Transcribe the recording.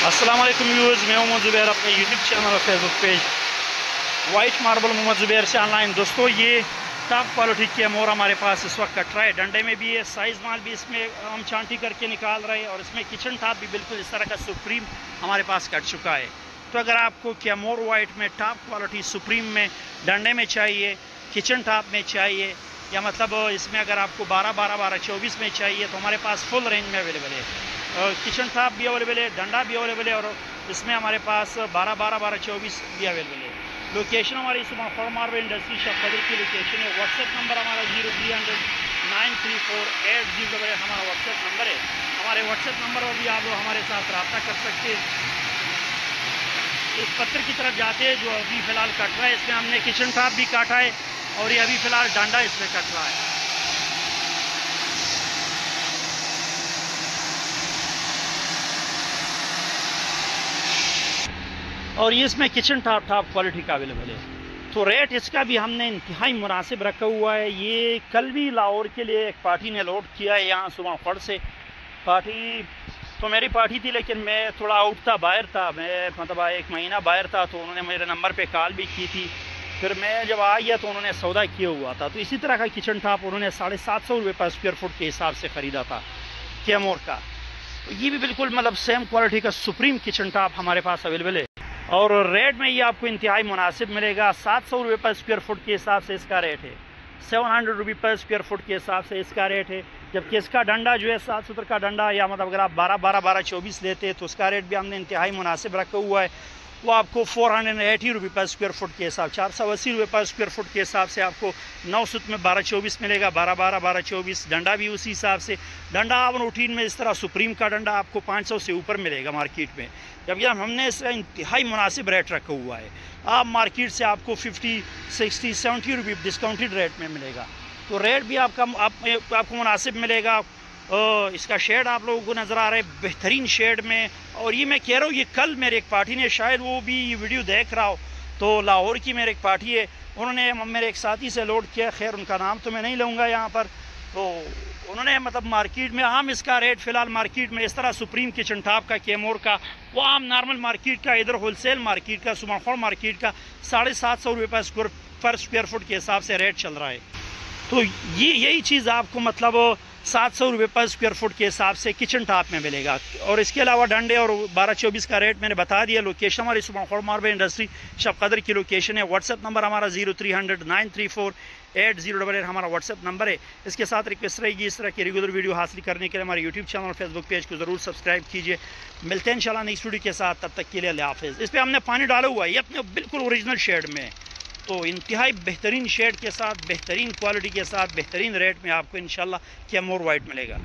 अस्सलाम वालेकुम व्यूअर्स, मैं मोहम्मद ज़ुबैर, अपने यूट्यूब चैनल और Facebook page white marble Mohammed Zubair से ऑनलाइन। दोस्तों, ये टॉप क्वालिटी के मोर हमारे पास इस वक्त कट रहा है। डंडे में भी है, साइज़ माल भी इसमें हम चांटी करके निकाल रहे हैं, और इसमें किचन टॉप भी बिल्कुल इस तरह का सुप्रीम हमारे पास कट चुका है। तो अगर आपको क्या मोर वाइट में टॉप क्वालिटी सुप्रीम में डंडे में चाहिए, किचन टॉप में चाहिए, या मतलब इसमें अगर आपको 12-12-12-24 में चाहिए, तो हमारे पास फुल रेंज में अवेलेबल है। किचन टॉप भी अवेलेबल है, डंडा भी अवेलेबल है, और इसमें हमारे पास 12-12-12-24 भी अवेलेबल है। लोकेशन हमारी सुबह मार्बल इंडस्ट्री शफकदर की लोकेशन है। व्हाट्सएप नंबर हमारा 0300-934-80 हमारा व्हाट्सएप नंबर है। हमारे व्हाट्सएप नंबर पर भी आप लोग हमारे साथ रब्ता कर सकते हैं। इस पत्र की तरफ जाते हैं जो अभी फ़िलहाल कट रहा है, इसमें हमने किचन टॉप भी काटा है, और ये अभी फ़िलहाल डंडा इसमें कट रहा है। और ये इसमें किचन टॉप क्वालिटी का अवेलेबल है। तो रेट इसका भी हमने इंतहाई मुनासिब रखा हुआ है। ये कल भी लाहौर के लिए एक पार्टी ने लोड किया है यहाँ सुबह फड़ से। पार्टी तो मेरी पार्टी थी, लेकिन मैं थोड़ा आउट था, बाहर था, मैं मतलब 1 महीना बाहर था, तो उन्होंने मेरे नंबर पे कॉल भी की थी। फिर मैं जब आ गया तो उन्होंने सौदा किया हुआ था। तो इसी तरह का किचन टॉप उन्होंने 750 रुपये पर स्क्वायर फुट के हिसाब से ख़रीदा था कैमोर का। तो ये भी बिल्कुल मतलब सेम क्वालिटी का सुप्रीम किचन टॉप हमारे पास अवेलेबल है, और रेट में ये आपको इंतहाई मुनासिब मिलेगा। 700 रुपये पर स्क्वायर फुट के हिसाब से इसका रेट है, 700 रुपये पर स्क्वायर फुट के हिसाब से इसका रेट है। जबकि इसका डंडा जो है 770 का डंडा, या मतलब अगर आप 12-12-12-24 लेते हैं तो उसका रेट भी हमने इंतहाई मुनासिब रखा हुआ है। वो आपको 480 रुपये पर स्क्वायर फुट के हिसाब, 480 रुपये पर स्क्वायर फुट के हिसाब से आपको 9 सुत में 12-24 मिलेगा। 12-12-12-24 डंडा भी उसी हिसाब से। डंडा आप रूटीन में इस तरह सुप्रीम का डंडा आपको 500 से ऊपर मिलेगा मार्केट में, जबकि हमने इसका इंतहाई मुनासिब रेट रखा हुआ है। आप मार्केट से आपको 50, 60, 70 रुपये डिस्काउंटेड रेट में मिलेगा। तो रेट भी आपको मुनासिब मिलेगा। इसका शेड आप लोगों को नज़र आ रहा है बेहतरीन शेड में। और ये मैं कह रहा हूँ, ये कल मेरे एक पार्टी ने, शायद वो भी ये वीडियो देख रहा हो, तो लाहौर की मेरे एक पार्टी है, उन्होंने मेरे एक साथी से लोड किया। खैर उनका नाम तो मैं नहीं लूँगा यहाँ पर। तो उन्होंने मतलब मार्केट में आम इसका रेट फ़िलहाल मार्केट में इस तरह सुप्रीम किचन टॉप का कैमोर का, वो आम नॉर्मल मार्केट का, इधर होलसेल मार्केट का, सुमाखोर मार्केट का 750 रुपये पर स्क्वायर फुट के हिसाब से रेट चल रहा है। तो यही चीज़ आपको मतलब 700 रुपये पर स्क्वायर फुट के हिसाब से किचन टॉप में मिलेगा। और इसके अलावा डंडे और 12-24 का रेट मैंने बता दिया। लोकेशन हमारी सुबह मार्बल इंडस्ट्री शफकदर की लोकेशन है। व्हाट्सएप नंबर हमारा 0300-934-80 हमारा व्हाट्सएप नंबर है। इसके साथ रिक्वेस्ट रहेगी, इस तरह की रेगुलर वीडियो हासिल करने के लिए हमारे यूट्यूब चैनल और फेसबुक पेज को ज़रूर सब्सक्राइब कीजिए। मिलते हैं इंशाल्लाह नेक्स्ट वीडियो के साथ, तब तक के लिए अल्लाह हाफ़िज़। इस पर हमने पानी डाला हुआ है, ये अपने बिल्कुल ओरिजिनल शेड में, तो इंतहाई बेहतरीन शेड के साथ, बेहतरीन क्वालिटी के साथ, बेहतरीन रेट में आपको इंशाल्लाह कैमोर वाइट मिलेगा।